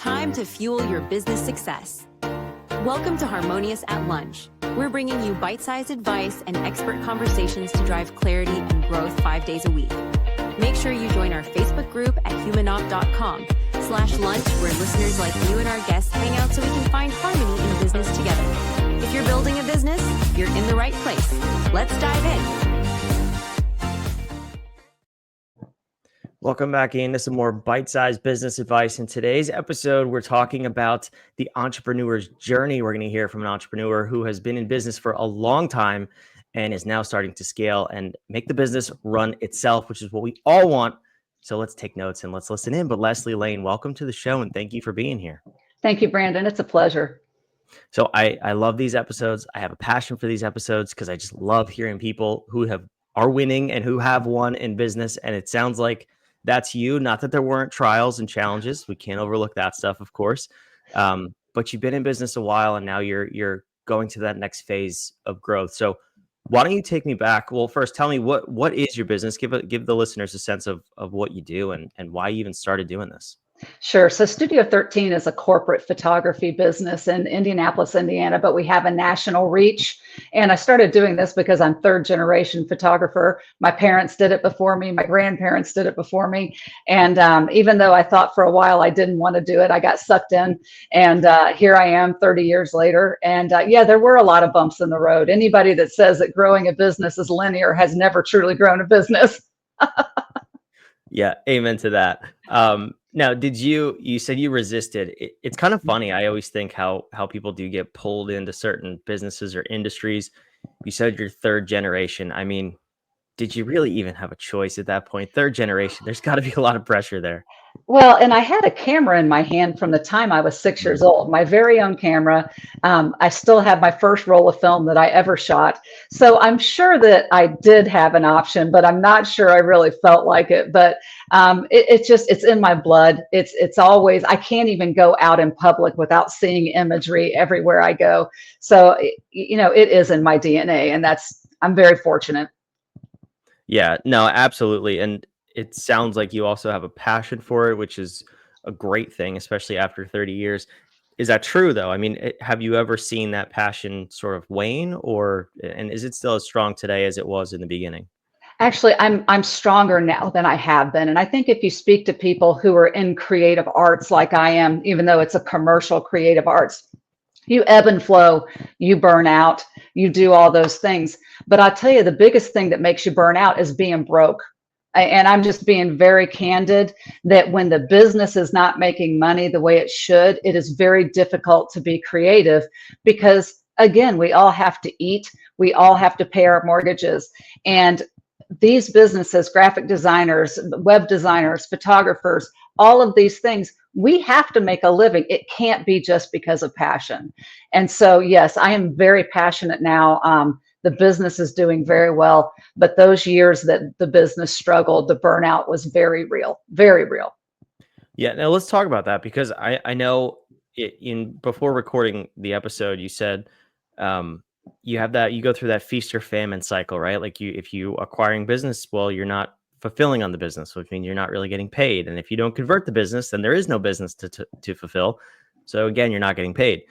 Time to fuel your business success. Welcome to Harmonious at Lunch. We're bringing you bite-sized advice and expert conversations to drive clarity and growth 5 days a week. Make sure you join our Facebook group at humanopt.com/lunch, where listeners like you and our guests hang out so we can find harmony in business together. If you're building a business, you're in the right place. Let's dive in. Welcome back into some more bite-sized business advice. In today's episode, we're talking about the entrepreneur's journey. We're going to hear from an entrepreneur who has been in business for a long time and is now starting to scale and make the business run itself, which is what we all want. So let's take notes and let's listen in. But Lesle Lane, welcome to the show and thank you for being here. Thank you, Brandon. It's a pleasure. So I love these episodes. I have a passion for these episodes because I just love hearing people who are winning and who have won in business. And it sounds like that's you. Not that there weren't trials and challenges. We can't overlook that stuff, of course. But you've been in business a while, and now you're going to that next phase of growth. So why don't you take me back? Well, first, tell me what is your business? Give the listeners a sense of what you do and why you even started doing this. Sure. So Studio 13 is a corporate photography business in Indianapolis, Indiana, but we have a national reach. And I started doing this because I'm third generation photographer. My parents did it before me. My grandparents did it before me. And even though I thought for a while I didn't want to do it, I got sucked in. And here I am 30 years later. And yeah, there were a lot of bumps in the road. Anybody that says that growing a business is linear has never truly grown a business. Yeah, amen to that. Now, you said you resisted. It's kind of funny. I always think how people do get pulled into certain businesses or industries. You said you're third generation. I mean, did you really even have a choice at that point? Third generation, there's got to be a lot of pressure there. Well, and I had a camera in my hand from the time I was 6 years old, my very own camera. I still have my first roll of film that I ever shot. So I'm sure that I did have an option, but I'm not sure I really felt like it. But it's in my blood. It's always, I can't even go out in public without seeing imagery everywhere I go. So, it is in my DNA, and I'm very fortunate. Yeah, no, absolutely. And it sounds like you also have a passion for it, which is a great thing, especially after 30 years. Is that true, though? I mean, have you ever seen that passion sort of wane, and is it still as strong today as it was in the beginning? Actually, I'm stronger now than I have been. And I think if you speak to people who are in creative arts like I am, even though it's a commercial creative arts, you ebb and flow, you burn out, you do all those things. But I'll tell you, the biggest thing that makes you burn out is being broke. And I'm just being very candid that when the business is not making money the way it should, it is very difficult to be creative because, again, we all have to eat. We all have to pay our mortgages. And these businesses, graphic designers, web designers, photographers, all of these things, we have to make a living. It can't be just because of passion. And so, yes, I am very passionate now. The business is doing very well, but those years that the business struggled, the burnout was very real, very real. Yeah, now let's talk about that because I know before recording the episode, you said you go through that feast or famine cycle, right? Like if you acquiring business, well, you're not fulfilling on the business, which means you're not really getting paid. And if you don't convert the business, then there is no business to fulfill. So again, you're not getting paid.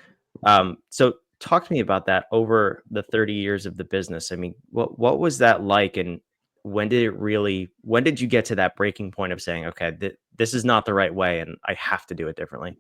So talk to me about that over the 30 years of the business. I mean, what was that like? And when did you get to that breaking point of saying, okay, this is not the right way and I have to do it differently?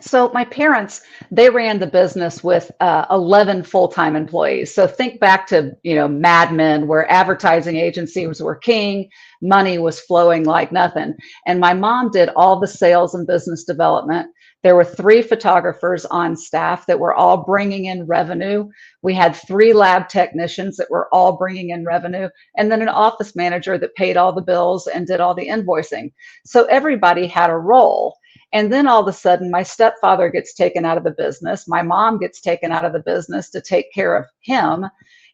So my parents, they ran the business with 11 full-time employees. So think back to, Mad Men, where advertising agencies were king, money was flowing like nothing. And my mom did all the sales and business development. There were 3 photographers on staff that were all bringing in revenue. We had 3 lab technicians that were all bringing in revenue, and then an office manager that paid all the bills and did all the invoicing. So everybody had a role. And then all of a sudden, my stepfather gets taken out of the business. My mom gets taken out of the business to take care of him.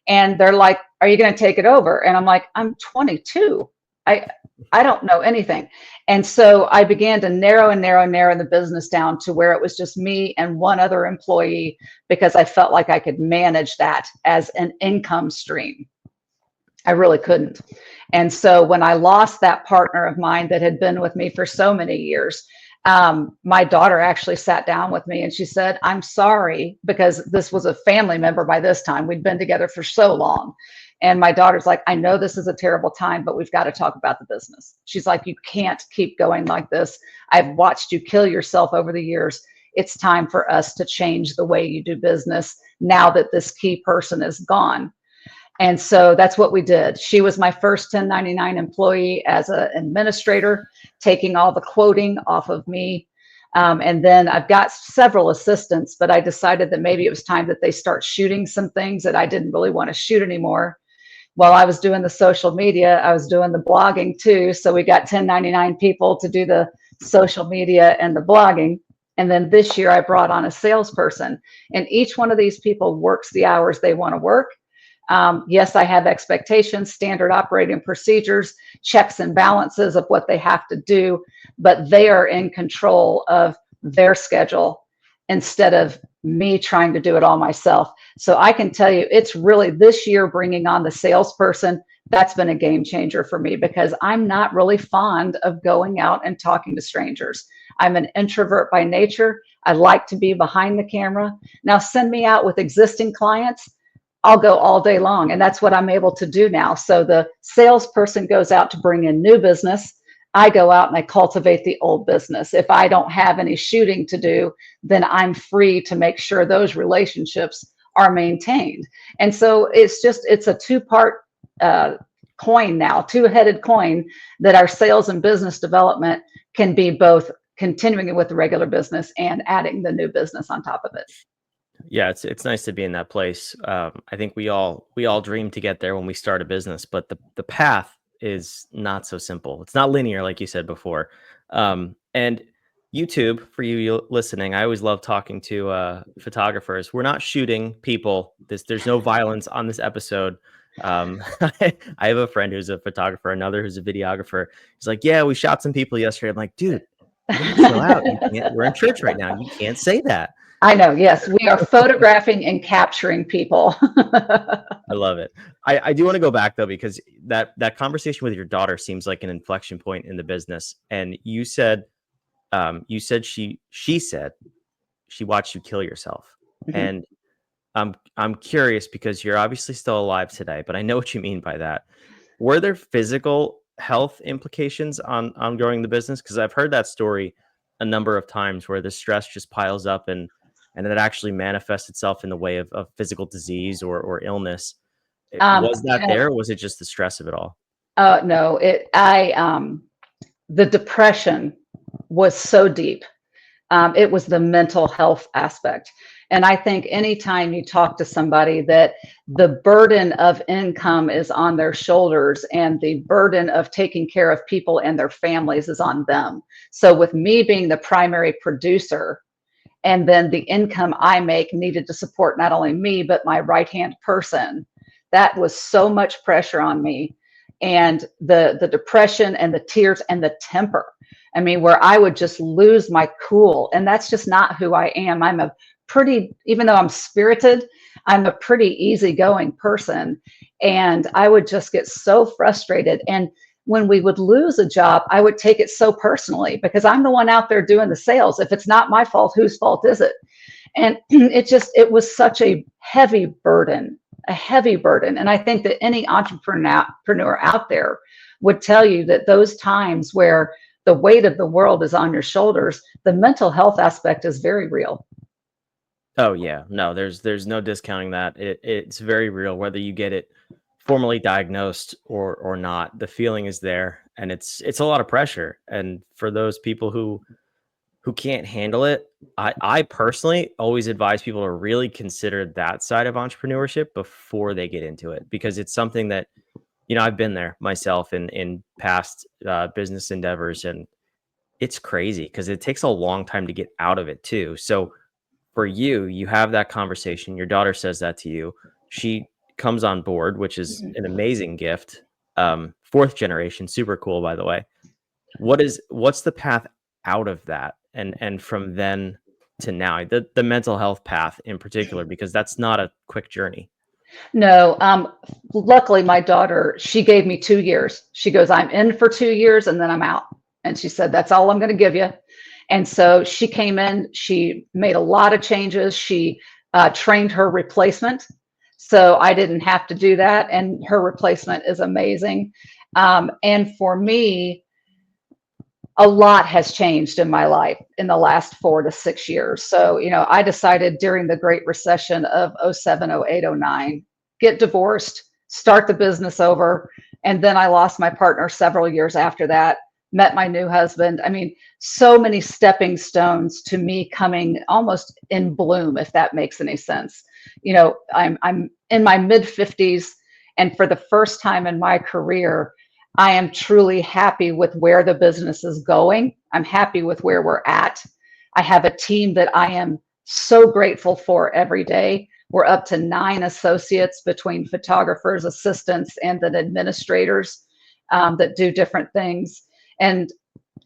And they're like, are you going to take it over? And I'm like, I'm 22. I don't know anything. And so I began to narrow the business down to where it was just me and one other employee because I felt like I could manage that as an income stream. I really couldn't. And so when I lost that partner of mine that had been with me for so many years, My daughter actually sat down with me and she said, I'm sorry, because this was a family member by this time. We'd been together for so long. And my daughter's like, I know this is a terrible time, but we've got to talk about the business. She's like, you can't keep going like this. I've watched you kill yourself over the years. It's time for us to change the way you do business now that this key person is gone. And so that's what we did. She was my first 1099 employee as an administrator, taking all the quoting off of me. And then I've got several assistants, but I decided that maybe it was time that they start shooting some things that I didn't really want to shoot anymore. While I was doing the social media, I was doing the blogging too. So we got 1099 people to do the social media and the blogging. And then this year I brought on a salesperson, and each one of these people works the hours they want to work. Yes, I have expectations, standard operating procedures, checks and balances of what they have to do, but they are in control of their schedule instead of me trying to do it all myself. So I can tell you, it's really this year bringing on the salesperson. That's been a game changer for me, because I'm not really fond of going out and talking to strangers. I'm an introvert by nature. I like to be behind the camera. Now send me out with existing clients, I'll go all day long. And that's what I'm able to do now. So the salesperson goes out to bring in new business. I go out and I cultivate the old business. If I don't have any shooting to do, then I'm free to make sure those relationships are maintained. And so it's a two-part coin now, two-headed coin, that our sales and business development can be both continuing with the regular business and adding the new business on top of it. Yeah, it's nice to be in that place. I think we all dream to get there when we start a business, but the path is not so simple. It's not linear, like you said before. And YouTube, for you listening, I always love talking to photographers. We're not shooting people. There's no violence on this episode. I have a friend who's a photographer, another who's a videographer. He's like, yeah, we shot some people yesterday. I'm like, dude, you gotta chill out. We're in church right now. You can't say that. I know. Yes, we are photographing and capturing people. I love it. I do want to go back though, because that conversation with your daughter seems like an inflection point in the business. And you said she said she watched you kill yourself. Mhm. And I'm curious, because you're obviously still alive today, but I know what you mean by that. Were there physical health implications on growing the business? Because I've heard that story a number of times, where the stress just piles up and it actually manifests itself in the way of physical disease or illness. Was that there, or was it just the stress of it all? No, the depression was so deep. It was the mental health aspect. And I think anytime you talk to somebody that the burden of income is on their shoulders and the burden of taking care of people and their families is on them. So with me being the primary producer, and then the income I make needed to support not only me, but my right-hand person, that was so much pressure on me. And the depression and the tears and the temper. I mean, where I would just lose my cool. And that's just not who I am. Even though I'm spirited, I'm a pretty easygoing person. And I would just get so frustrated. And when we would lose a job, I would take it so personally, because I'm the one out there doing the sales. If it's not my fault, whose fault is it? And it was such a heavy burden. And I think that any entrepreneur out there would tell you that those times where the weight of the world is on your shoulders, the mental health aspect is very real. Oh yeah, no, there's no discounting that. It's very real, whether you get it formally diagnosed or not. The feeling is there, and it's a lot of pressure. And for those people who can't handle it, I personally always advise people to really consider that side of entrepreneurship before they get into it, because it's something that, I've been there myself in past business endeavors, and it's crazy because it takes a long time to get out of it too. So for you have that conversation. Your daughter says that to you. She comes on board, which is an amazing gift. Fourth generation, super cool, by the way. What's the path out of that? And from then to now, the mental health path in particular, because that's not a quick journey. No, luckily my daughter, she gave me 2 years. She goes, I'm in for 2 years and then I'm out. And she said, that's all I'm going to give you. And so she came in, she made a lot of changes. She trained her replacement. So I didn't have to do that. And her replacement is amazing. And for me, a lot has changed in my life in the last 4 to 6 years. So, I decided during the Great Recession of '07, '08, '09, get divorced, start the business over. And then I lost my partner several years after that, met my new husband. I mean, so many stepping stones to me coming almost in bloom, if that makes any sense. I'm in my mid 50s, and for the first time in my career, I am truly happy with where the business is going. I'm happy with where we're at. I have a team that I am so grateful for every day. We're up to 9 associates between photographers, assistants, and then administrators that do different things. And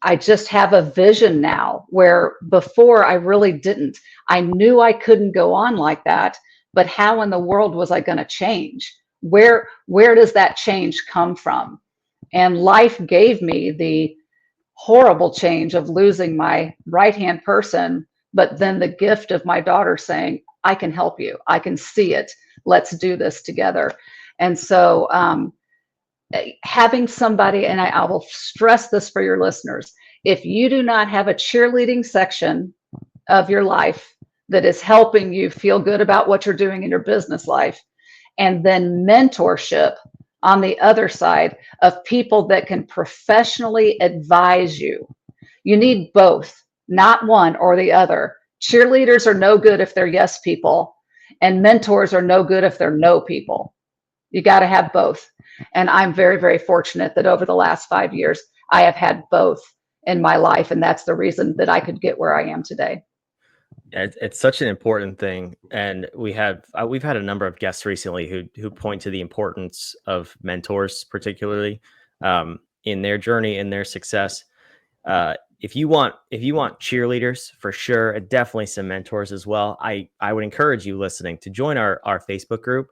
I just have a vision now where before I really didn't. I knew I couldn't go on like that, but how in the world was I going to change? Where does that change come from? And life gave me the horrible change of losing my right-hand person, but then the gift of my daughter saying, I can help you. I can see it. Let's do this together. And so having somebody, and I will stress this for your listeners, if you do not have a cheerleading section of your life that is helping you feel good about what you're doing in your business life, and then mentorship on the other side of people that can professionally advise you. You need both, not one or the other. Cheerleaders are no good if they're yes people, and mentors are no good if they're no people. You got to have both. And I'm very, very fortunate that over the last 5 years, I have had both in my life. And that's the reason that I could get where I am today. It's such an important thing, and we've had a number of guests recently who point to the importance of mentors, particularly in their journey, in their success. If you want cheerleaders for sure, and definitely some mentors as well. I would encourage you listening to join our Facebook group,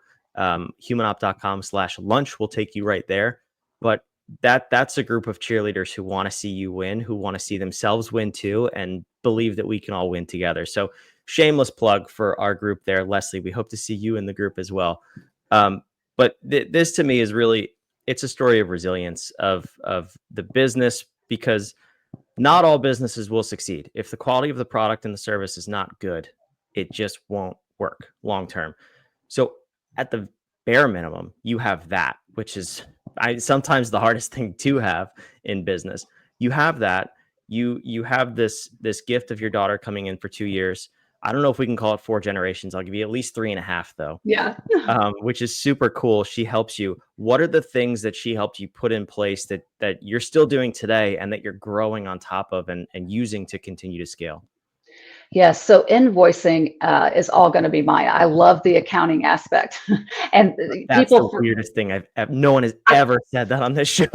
humanop.com/lunch will take you right there. But that's a group of cheerleaders who want to see you win, who want to see themselves win too, and believe that we can all win together. So shameless plug for our group there, Leslie. We hope to see you in the group as well. But this to me is really, it's a story of resilience of the business, because not all businesses will succeed. If the quality of the product and the service is not good, it just won't work long term. So at the bare minimum, you have that, which is sometimes the hardest thing to have in business. You have that. You have this gift of your daughter coming in for 2 years. I don't know if we can call it 4 generations. I'll give you at least 3.5 though. Yeah. Which is super cool. She helps you. What are the things that she helped you put in place that you're still doing today and that you're growing on top of and using to continue to scale? Yes. So invoicing is all going to be mine. I love the accounting aspect. And That's the weirdest thing no one has ever said that on this show.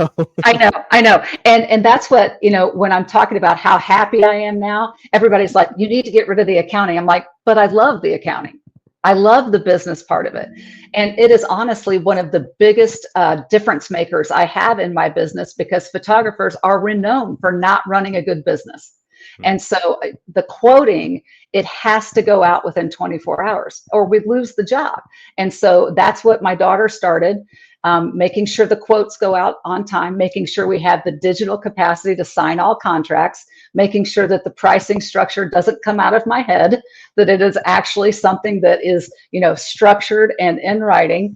I know. And that's what, when I'm talking about how happy I am now, everybody's like, you need to get rid of the accounting. I'm like, but I love the accounting. I love the business part of it. And it is honestly one of the biggest difference makers I have in my business, because photographers are renowned for not running a good business. And so the quoting, it has to go out within 24 hours or we lose the job. And so that's what my daughter started, making sure the quotes go out on time, making sure we have the digital capacity to sign all contracts, making sure that the pricing structure doesn't come out of my head, that it is actually something that is, structured and in writing.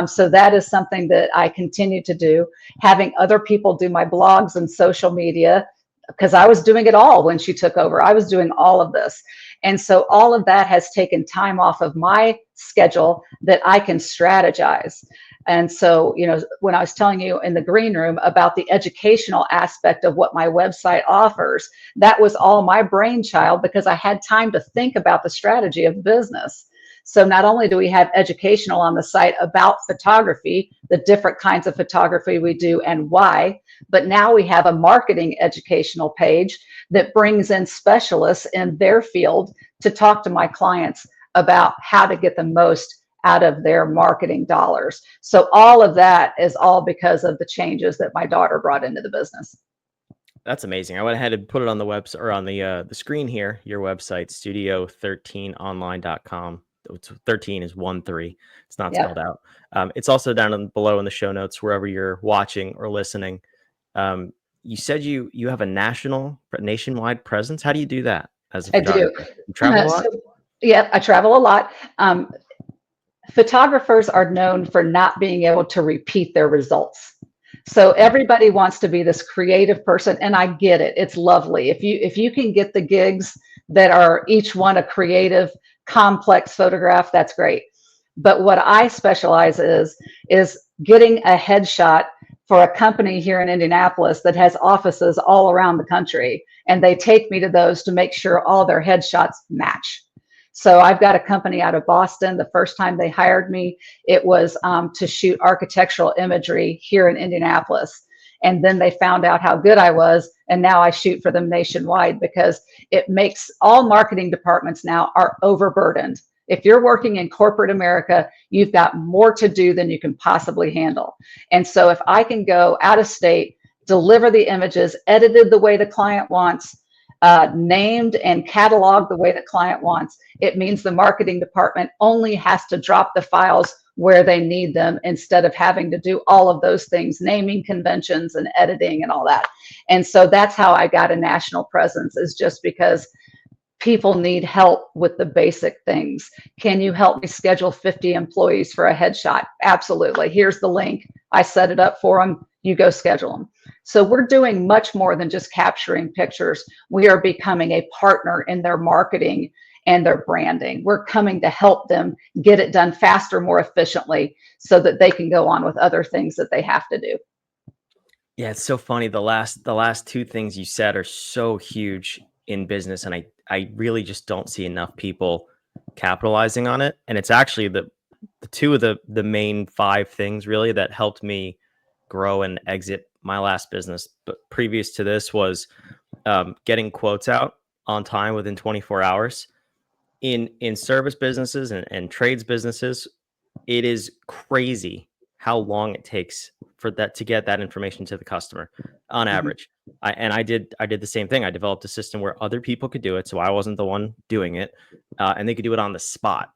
So that is something that I continue to do, having other people do my blogs and social media, because I was doing it all when she took over. I was doing all of this. And so all of that has taken time off of my schedule that I can strategize. And so, when I was telling you in the green room about the educational aspect of what my website offers, that was all my brainchild, because I had time to think about the strategy of business. So not only do we have educational on the site about photography, the different kinds of photography we do and why, but now we have a marketing educational page that brings in specialists in their field to talk to my clients about how to get the most out of their marketing dollars. So all of that is all because of the changes that my daughter brought into the business. That's amazing. I went ahead and put it on the website or on the screen here. Your website, studio13online.com. 13 is 1-3. It's not Yep. spelled out. It's also down below in the show notes wherever you're watching or listening. You said you have a nationwide presence. How do you do that as a I do. photographer? You travel a lot? Yeah, I travel a lot. Photographers are known for not being able to repeat their results. So everybody wants to be this creative person, and I get it. It's lovely. If you can get the gigs that are each one a creative, complex photograph, that's great. But what I specialize is getting a headshot for a company here in Indianapolis that has offices all around the country, and they take me to those to make sure all their headshots match. So I've got a company out of Boston. The first time they hired me, it was to shoot architectural imagery here in Indianapolis. And then they found out how good I was. And now I shoot for them nationwide because it makes all marketing departments now are overburdened. If you're working in corporate America, you've got more to do than you can possibly handle. And so if I can go out of state, deliver the images, edited the way the client wants, named and cataloged the way the client wants, it means the marketing department only has to drop the files where they need them instead of having to do all of those things, naming conventions and editing and all that. And so that's how I got a national presence, is just because people need help with the basic things. Can you help me schedule 50 employees for a headshot? Absolutely. Here's the link. I set it up for them. You go schedule them. So we're doing much more than just capturing pictures. We are becoming a partner in their marketing and their branding. We're coming to help them get it done faster, more efficiently, so that they can go on with other things that they have to do. Yeah, it's so funny. The last two things you said are so huge in business, and I really just don't see enough people capitalizing on it. And it's actually the two of the main 5 things really that helped me grow and exit my last business. But previous to this was getting quotes out on time within 24 hours. In service businesses and trades businesses, it is crazy how long it takes for that to get that information to the customer on average. I did the same thing. I developed a system where other people could do it, so I wasn't the one doing it, and they could do it on the spot.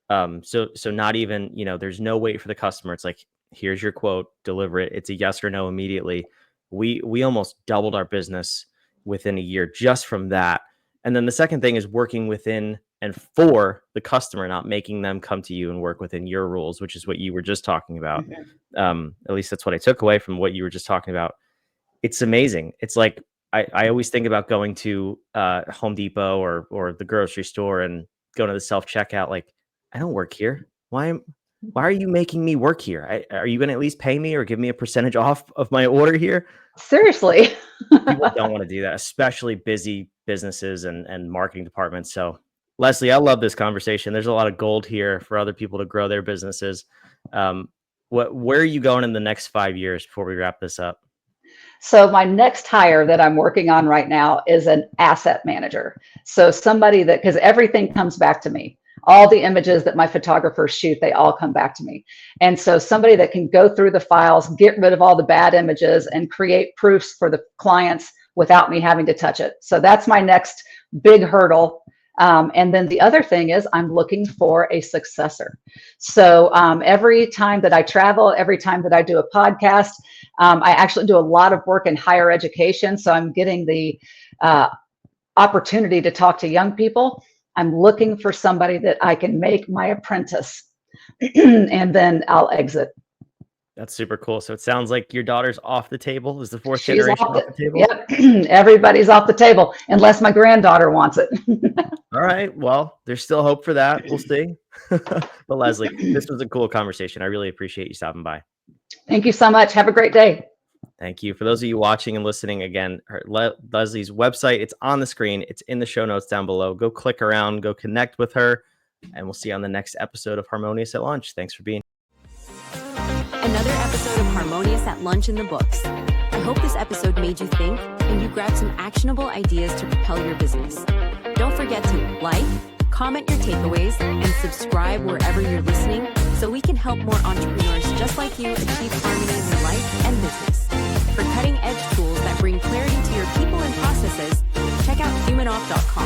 So not even, there's no wait for the customer. It's like, here's your quote, deliver it. It's a yes or no immediately. We almost doubled our business within a year just from that. And then the second thing is working within and for the customer, not making them come to you and work within your rules, which is what you were just talking about. At least that's what I took away from what you were just talking about. It's amazing. It's like, I always think about going to Home Depot or the grocery store and going to the self-checkout. Like, I don't work here. Why are you making me work here? Are you going to at least pay me or give me a percentage off of my order here? Seriously. People don't want to do that, especially busy businesses and marketing departments. So Leslie, I love this conversation. There's a lot of gold here for other people to grow their businesses. Where are you going in the next 5 years before we wrap this up? So my next hire that I'm working on right now is an asset manager. So somebody that, because everything comes back to me. All the images that my photographers shoot, they all come back to me. And so somebody that can go through the files, get rid of all the bad images, and create proofs for the clients without me having to touch it. So that's my next big hurdle. And then the other thing is I'm looking for a successor. So every time that I travel, every time that I do a podcast, I actually do a lot of work in higher education. So I'm getting the opportunity to talk to young people. I'm looking for somebody that I can make my apprentice and then I'll exit. That's super cool. So it sounds like your daughter's off the table. Is the fourth generation off the table? Yep. Everybody's off the table unless my granddaughter wants it. All right. Well, there's still hope for that. We'll see. But Leslie, this was a cool conversation. I really appreciate you stopping by. Thank you so much. Have a great day. Thank you. For those of you watching and listening, again, Leslie's website, it's on the screen. It's in the show notes down below. Go click around, go connect with her, and we'll see you on the next episode of Harmonious at Lunch. Thanks for being here. Another episode of Harmonious at Lunch in the books. I hope this episode made you think and you grabbed some actionable ideas to propel your business. Don't forget to like, comment your takeaways, and subscribe wherever you're listening so we can help more entrepreneurs just like you achieve harmony in their life and business. For cutting-edge tools that bring clarity to your your people and processes, check out humanoff.com.